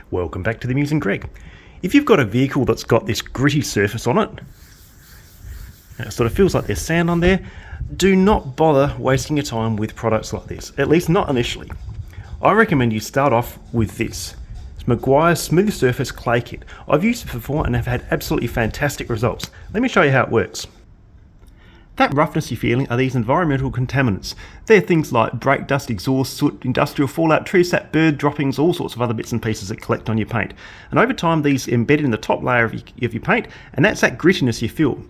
Welcome back to the Musing Greg. If you've got a vehicle that's got this gritty surface on it, and it sort of feels like there's sand on there, do not bother wasting your time with products like this, at least not initially. I recommend you start off with this. It's Meguiar's Smooth Surface Clay Kit. I've used it before and have had absolutely fantastic results. Let me show you how it works. That roughness you're feeling are these environmental contaminants. They're things like brake dust, exhaust, soot, industrial fallout, tree sap, bird droppings, all sorts of other bits and pieces that collect on your paint. And over time these embed in the top layer of your paint, and that's that grittiness you feel.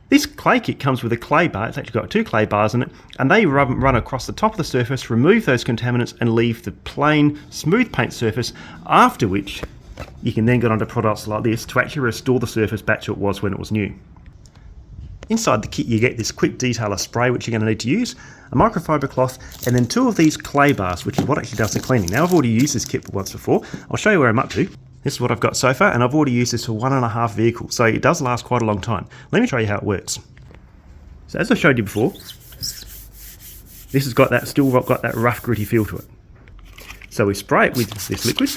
This clay kit comes with a clay bar. It's actually got 2 clay bars in it, and they run across the top of the surface, remove those contaminants and leave the plain, smooth paint surface, after which you can then get onto products like this to actually restore the surface back to what it was when it was new. Inside the kit you get this quick detailer spray, which you're going to need to use, a microfiber cloth, and then 2 of these clay bars, which is what actually does the cleaning. Now I've already used this kit once before. I'll show you where I'm up to. This is what I've got so far, and I've already used this for 1.5 vehicles, so it does last quite a long time. Let me show you how it works. So as I showed you before, this has got that, still got that rough gritty feel to it. So we spray it with this liquid.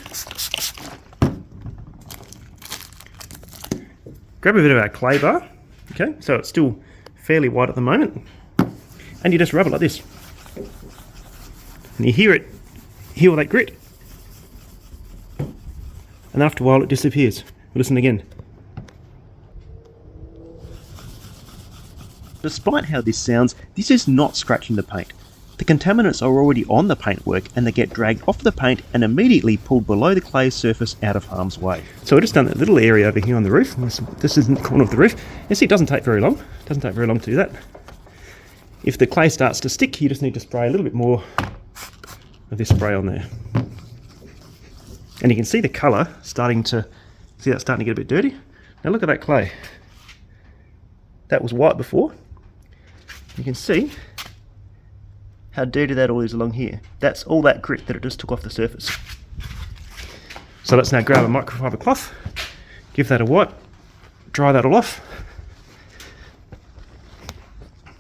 Grab a bit of our clay bar. Okay, so it's still fairly white at the moment, and you just rub it like this, and you hear all that grit, and after a while it disappears. Listen again. Despite how this sounds, this is not scratching the paint. The contaminants are already on the paintwork and they get dragged off the paint and immediately pulled below the clay surface out of harm's way. So I've just done that little area over here on the roof. This isn't the corner of the roof. You see, it doesn't take very long. It doesn't take very long to do that. If the clay starts to stick, you just need to spray a little bit more of this spray on there. And you can see the colour starting to get a bit dirty. Now look at that clay. That was white before. You can see how dirty that all is along here. That's all that grit that it just took off the surface. So let's now grab a microfiber cloth, give that a wipe, dry that all off.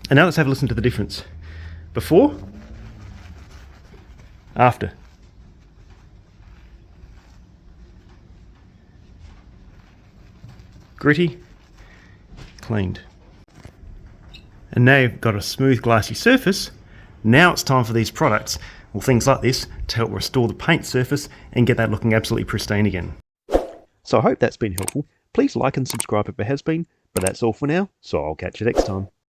And now let's have a listen to the difference. Before, after. Gritty, cleaned. And now you've got a smooth glassy surface. Now it's time for these products, or things like this, to help restore the paint surface and get that looking absolutely pristine again. So I hope that's been helpful. Please like and subscribe if it has been, but that's all for now, so I'll catch you next time.